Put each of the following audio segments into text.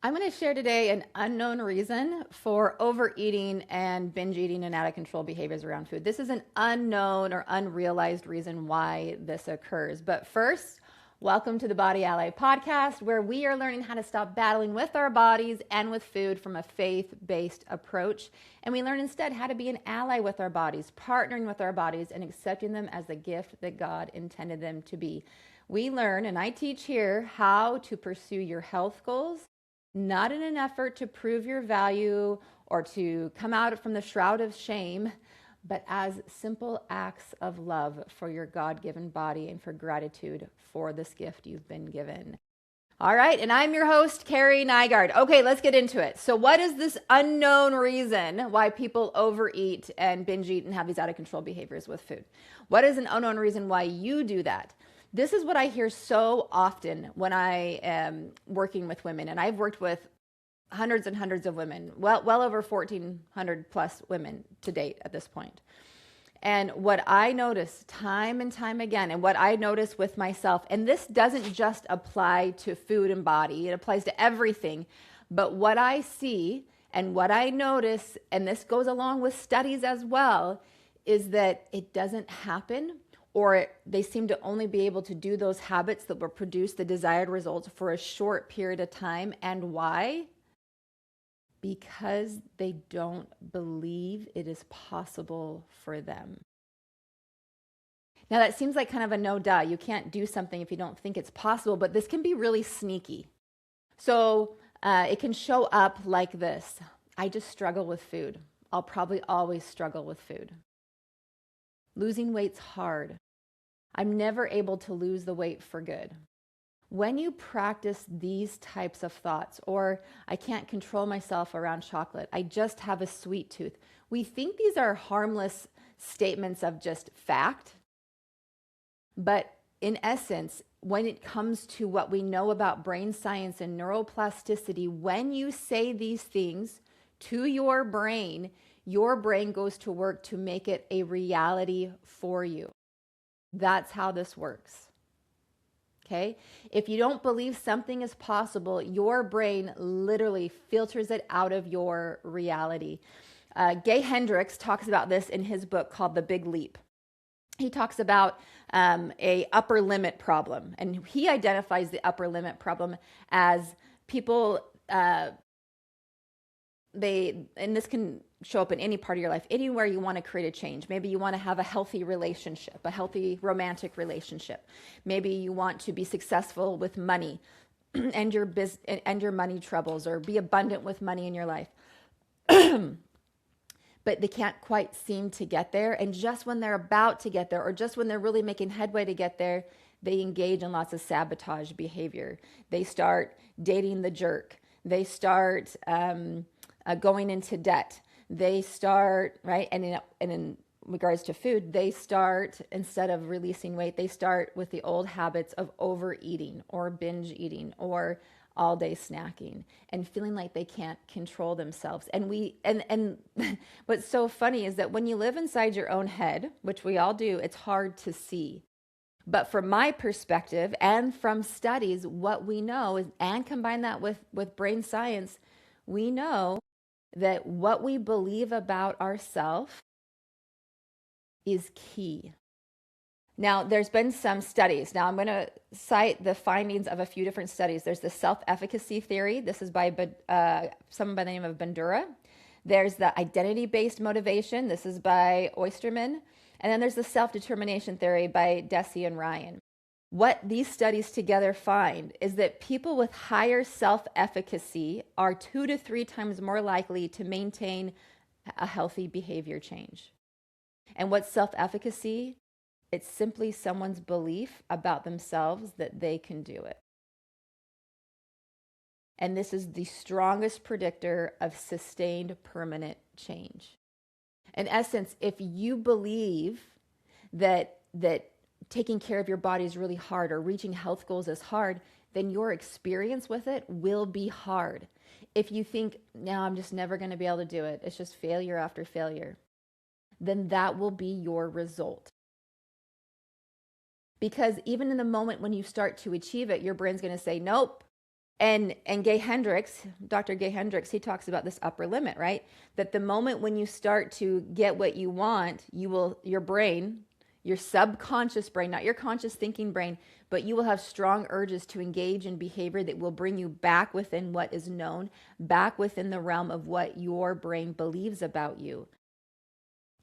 I'm going to share today an unknown reason for overeating and binge eating and out of control behaviors around food. This is an unknown or unrealized reason why this occurs. But first, welcome to the Body Ally podcast, where we are learning how to stop battling with our bodies and with food from a faith-based approach. And we learn instead how to be an ally with our bodies, partnering with our bodies and accepting them as the gift that God intended them to be. We learn, and I teach here, how to pursue your health goals, not in an effort to prove your value or to come out from the shroud of shame, but as simple acts of love for your God-given body and for gratitude for this gift you've been given. All right, and I'm your host, Kerrie Nygard. Okay, let's get into it. So what is this unknown reason why people overeat and binge eat and have these out of control behaviors with food? What is an unknown reason why you do that? This is what I hear so often when I am working with women, and I've worked with hundreds and hundreds of women, well over 1,400 plus women to date at this point. And what I notice time and time again, and what I notice with myself, and this doesn't just apply to food and body, it applies to everything, but what I see and what I notice, and this goes along with studies as well, is that it doesn't happen, or they seem to only be able to do those habits that will produce the desired results for a short period of time. And why? Because they don't believe it is possible for them. Now that seems like kind of a no duh. You can't do something if you don't think it's possible, but this can be really sneaky. So it can show up like this. I just struggle with food. I'll probably always struggle with food. Losing weight's hard. I'm never able to lose the weight for good. When you practice these types of thoughts, or I can't control myself around chocolate, I just have a sweet tooth, we think these are harmless statements of just fact. But in essence, when it comes to what we know about brain science and neuroplasticity, when you say these things to your brain goes to work to make it a reality for you. That's how this works. Okay? If you don't believe something is possible, your brain literally filters it out of your reality. Gay Hendricks talks about this in his book called The Big Leap. He talks about a upper limit problem, and he identifies the upper limit problem as people, and this can show up in any part of your life, anywhere you want to create a change. Maybe you want to have a healthy relationship, a healthy romantic relationship. Maybe you want to be successful with money and your money troubles, or be abundant with money in your life. But they can't quite seem to get there. And just when they're about to get there, or just when they're really making headway to get there, they engage in lots of sabotage behavior. They start dating the jerk. They start going into debt. They start, right? And in regards to food, they start, instead of releasing weight, they start with the old habits of overeating or binge eating or all day snacking and feeling like they can't control themselves. And what's so funny is that when you live inside your own head, which we all do, it's hard to see. But from my perspective and from studies, what we know is, and combine that with brain science, we know that what we believe about ourselves is key. Now, there's been some studies. Now, I'm going to cite the findings of a few different studies. There's the self-efficacy theory. This is by someone by the name of Bandura. There's the identity-based motivation. This is by Oysterman. And then there's the self-determination theory by Deci and Ryan. What these studies together find is that people with higher self-efficacy are 2 to 3 times more likely to maintain a healthy behavior change. And what's self-efficacy? It's simply someone's belief about themselves that they can do it. And this is the strongest predictor of sustained permanent change. In essence, if you believe that taking care of your body is really hard, or reaching health goals is hard, then your experience with it will be hard. If you think, no, I'm just never going to be able to do it, it's just failure after failure, then that will be your result. Because even in the moment when you start to achieve it, your brain's going to say, nope, And Dr. Gay Hendricks, he talks about this upper limit, right? That the moment when you start to get what you want, your brain, your subconscious brain, not your conscious thinking brain, but you will have strong urges to engage in behavior that will bring you back within what is known, back within the realm of what your brain believes about you.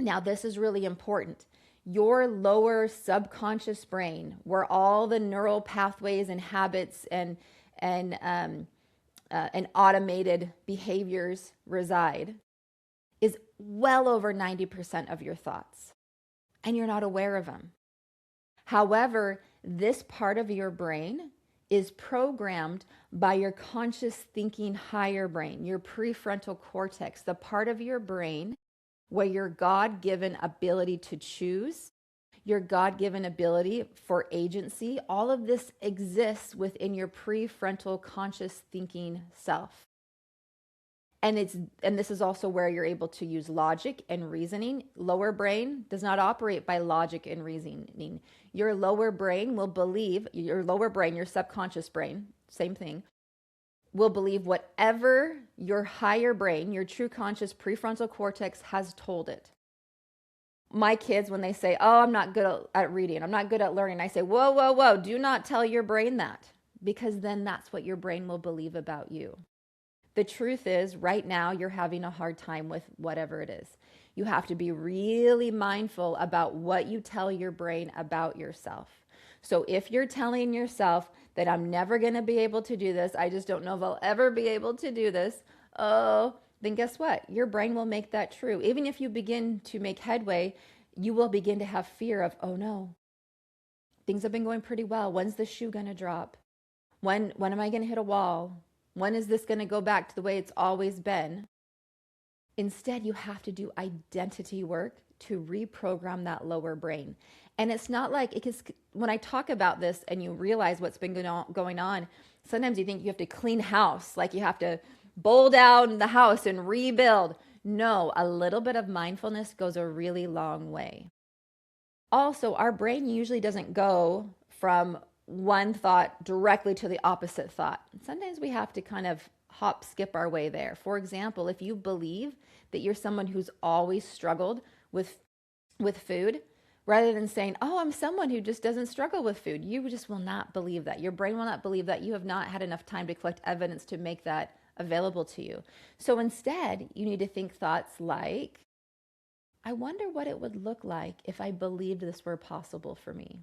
Now, this is really important. Your lower subconscious brain, where all the neural pathways and habits and automated behaviors reside, is well over 90% of your thoughts, and you're not aware of them. However, this part of your brain is programmed by your conscious thinking higher brain, your prefrontal cortex, the part of your brain where your God-given ability to choose, your God-given ability for agency, all of this exists within your prefrontal conscious thinking self. And this is also where you're able to use logic and reasoning. Lower brain does not operate by logic and reasoning. Your lower brain will believe, your subconscious brain, same thing, will believe whatever your higher brain, your true conscious prefrontal cortex has told it. My kids, when they say, oh, I'm not good at reading, I'm not good at learning, I say, whoa, whoa, whoa, do not tell your brain that, because then that's what your brain will believe about you. The truth is, right now, you're having a hard time with whatever it is. You have to be really mindful about what you tell your brain about yourself. So if you're telling yourself that I'm never going to be able to do this, I just don't know if I'll ever be able to do this, then guess what? Your brain will make that true. Even if you begin to make headway, you will begin to have fear of, oh no, things have been going pretty well. When's the shoe going to drop? When am I going to hit a wall? When is this going to go back to the way it's always been? Instead, you have to do identity work to reprogram that lower brain. And it's not like, when I talk about this and you realize what's been going on, sometimes you think you have to clean house, like you have to bowl down the house and rebuild. No, a little bit of mindfulness goes a really long way. Also, our brain usually doesn't go from one thought directly to the opposite thought. Sometimes we have to kind of hop, skip our way there. For example, if you believe that you're someone who's always struggled with food, rather than saying, oh, I'm someone who just doesn't struggle with food, you just will not believe that. Your brain will not believe that. You have not had enough time to collect evidence to make that available to you. So instead, you need to think thoughts like, I wonder what it would look like if I believed this were possible for me.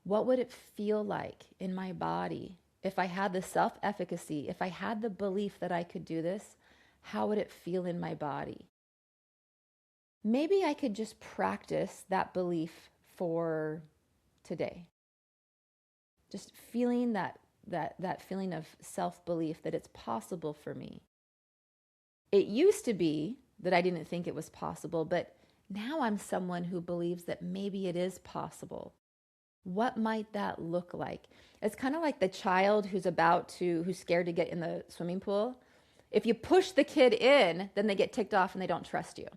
What would it feel like in my body if I had the self-efficacy, if I had the belief that I could do this? How would it feel in my body? Maybe I could just practice that belief for today. Just feeling that feeling of self-belief that it's possible for me. It used to be that I didn't think it was possible, but now I'm someone who believes that maybe it is possible. What might that look like? It's kind of like the child who's scared to get in the swimming pool. If you push the kid in, then they get ticked off and they don't trust you,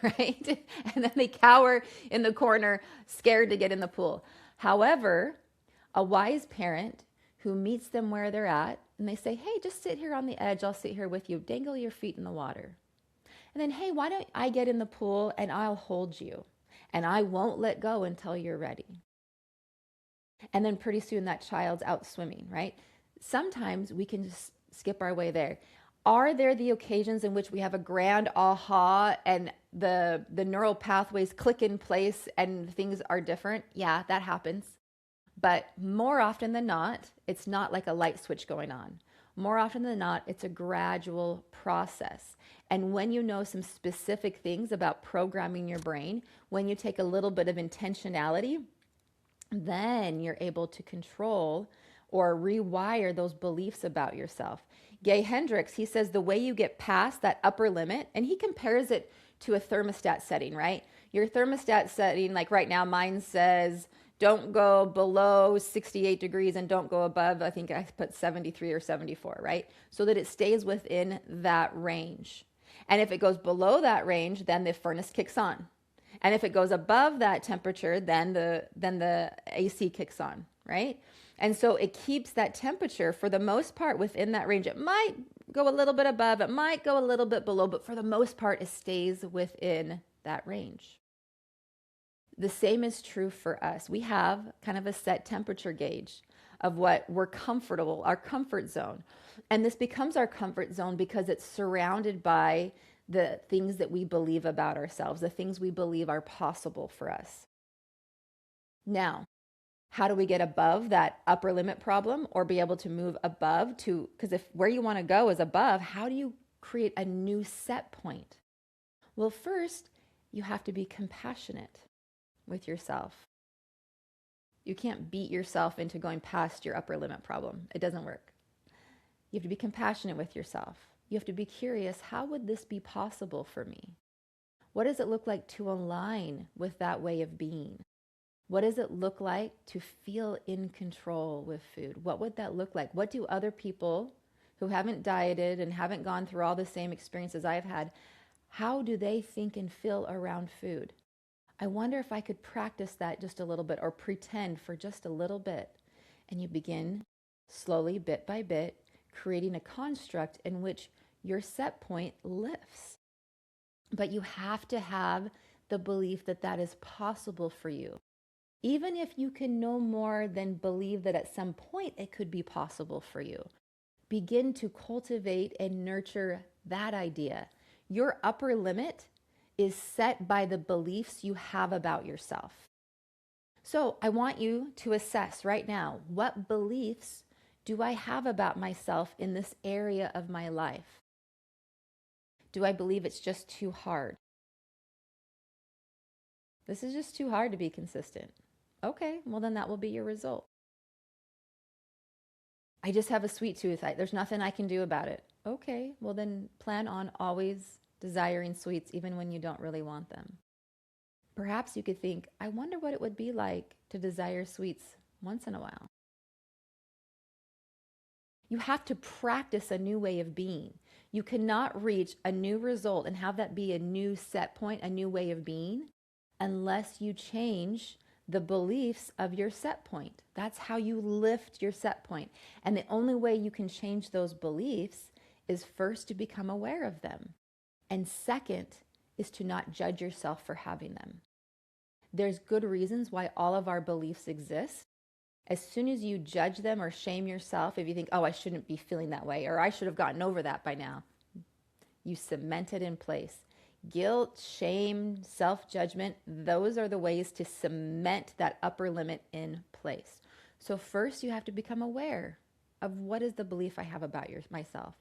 right? And then they cower in the corner, scared to get in the pool. However, a wise parent who meets them where they're at, and they say, hey, just sit here on the edge, I'll sit here with you, dangle your feet in the water. And then, hey, why don't I get in the pool and I'll hold you, and I won't let go until you're ready. And then pretty soon that child's out swimming, right? Sometimes we can just skip our way there. Are there the occasions in which we have a grand aha and the neural pathways click in place and things are different? Yeah, that happens. But more often than not, it's not like a light switch going on. More often than not, it's a gradual process. And when you know some specific things about programming your brain, when you take a little bit of intentionality, then you're able to control or rewire those beliefs about yourself. Gay Hendricks, he says the way you get past that upper limit, and he compares it to a thermostat setting, right? Your thermostat setting, like right now, mine says, don't go below 68 degrees and don't go above, I think I put 73 or 74, right? So that it stays within that range. And if it goes below that range, then the furnace kicks on. And if it goes above that temperature, then the AC kicks on, right? And so it keeps that temperature for the most part within that range. It might go a little bit above, it might go a little bit below, but for the most part, it stays within that range. The same is true for us. We have kind of a set temperature gauge of what we're comfortable, our comfort zone. And this becomes our comfort zone because it's surrounded by the things that we believe about ourselves, the things we believe are possible for us. Now, how do we get above that upper limit problem or be able to move above to, because if where you want to go is above, how do you create a new set point? Well, first, you have to be compassionate with yourself. You can't beat yourself into going past your upper limit problem. It doesn't work. You have to be compassionate with yourself. You have to be curious, how would this be possible for me? What does it look like to align with that way of being? What does it look like to feel in control with food? What would that look like? What do other people who haven't dieted and haven't gone through all the same experiences I've had, how do they think and feel around food? I wonder if I could practice that just a little bit or pretend for just a little bit. And you begin slowly, bit by bit, creating a construct in which your set point lifts. But you have to have the belief that that is possible for you. Even if you can no more than believe that at some point it could be possible for you, begin to cultivate and nurture that idea. Your upper limit is set by the beliefs you have about yourself. So I want you to assess right now, what beliefs do I have about myself in this area of my life? Do I believe it's just too hard? This is just too hard to be consistent. Okay, well then that will be your result. I just have a sweet tooth. There's nothing I can do about it. Okay, well then plan on always desiring sweets even when you don't really want them. Perhaps you could think, I wonder what it would be like to desire sweets once in a while. You have to practice a new way of being. You cannot reach a new result and have that be a new set point, a new way of being, unless you change the beliefs of your set point. That's how you lift your set point. And the only way you can change those beliefs is first to become aware of them. And second is to not judge yourself for having them. There's good reasons why all of our beliefs exist. As soon as you judge them or shame yourself, if you think, oh, I shouldn't be feeling that way, or I should have gotten over that by now, you cement it in place. Guilt, shame, self-judgment, those are the ways to cement that upper limit in place. So first, you have to become aware of what is the belief I have about myself.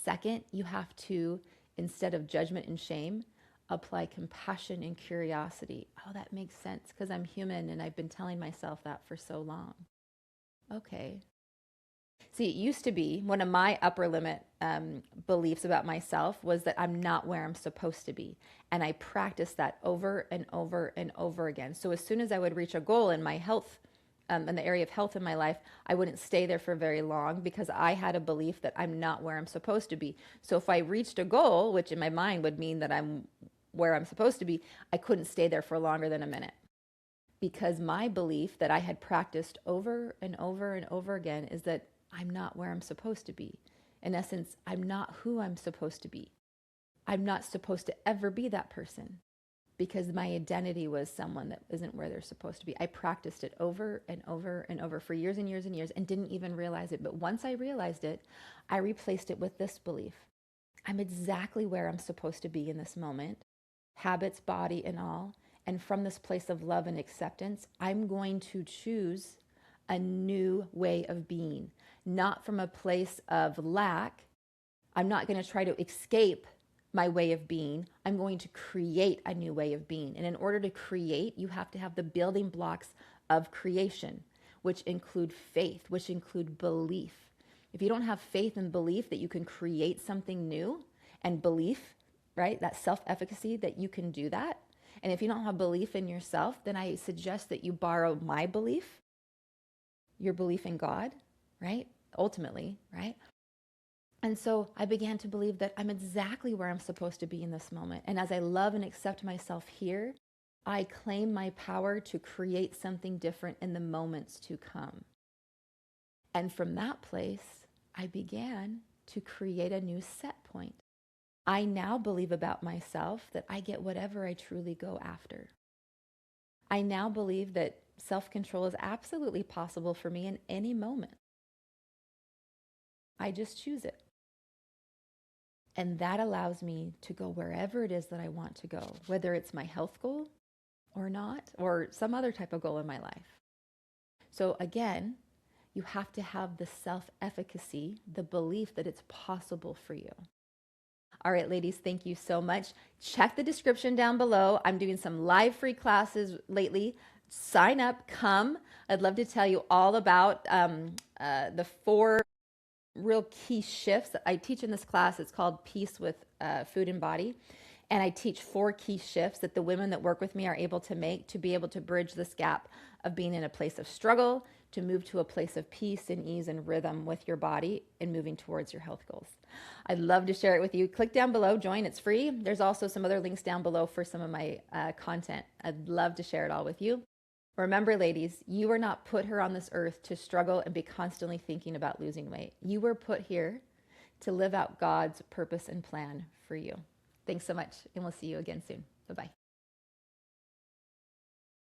Second, you have to, instead of judgment and shame, apply compassion and curiosity. Oh, that makes sense because I'm human and I've been telling myself that for so long. Okay. See, it used to be one of my upper limit beliefs about myself was that I'm not where I'm supposed to be. And I practiced that over and over and over again. So as soon as I would reach a goal in my health, in the area of health in my life, I wouldn't stay there for very long because I had a belief that I'm not where I'm supposed to be. So if I reached a goal, which in my mind would mean that I'm where I'm supposed to be, I couldn't stay there for longer than a minute. Because my belief that I had practiced over and over and over again is that I'm not where I'm supposed to be. In essence, I'm not who I'm supposed to be. I'm not supposed to ever be that person because my identity was someone that isn't where they're supposed to be. I practiced it over and over and over for years and years and years and didn't even realize it. But once I realized it, I replaced it with this belief. I'm exactly where I'm supposed to be in this moment, habits, body, and all. And from this place of love and acceptance, I'm going to choose a new way of being, not from a place of lack. I'm not going to try to escape my way of being. I'm going to create a new way of being. And in order to create, you have to have the building blocks of creation, which include faith, which include belief. If you don't have faith and belief that you can create something new, and belief, right, that self-efficacy that you can do that, and if you don't have belief in yourself, then I suggest that you borrow my belief, your belief in God, right? Ultimately, right? And so I began to believe that I'm exactly where I'm supposed to be in this moment. And as I love and accept myself here, I claim my power to create something different in the moments to come. And from that place, I began to create a new set point. I now believe about myself that I get whatever I truly go after. I now believe that self-control is absolutely possible for me in any moment. I just choose it. And that allows me to go wherever it is that I want to go, whether it's my health goal or not, or some other type of goal in my life. So again, you have to have the self-efficacy, the belief that it's possible for you. All right, ladies, thank you so much. Check the description down below. I'm doing some live free classes lately. Sign up, come. I'd love to tell you all about the 4 real key shifts that I teach in this class. It's called Peace with Food and Body. And I teach 4 key shifts that the women that work with me are able to make to be able to bridge this gap of being in a place of struggle to move to a place of peace and ease and rhythm with your body and moving towards your health goals. I'd love to share it with you. Click down below, join, it's free. There's also some other links down below for some of my content. I'd love to share it all with you. Remember, ladies, you were not put here on this earth to struggle and be constantly thinking about losing weight. You were put here to live out God's purpose and plan for you. Thanks so much, and we'll see you again soon. Bye-bye.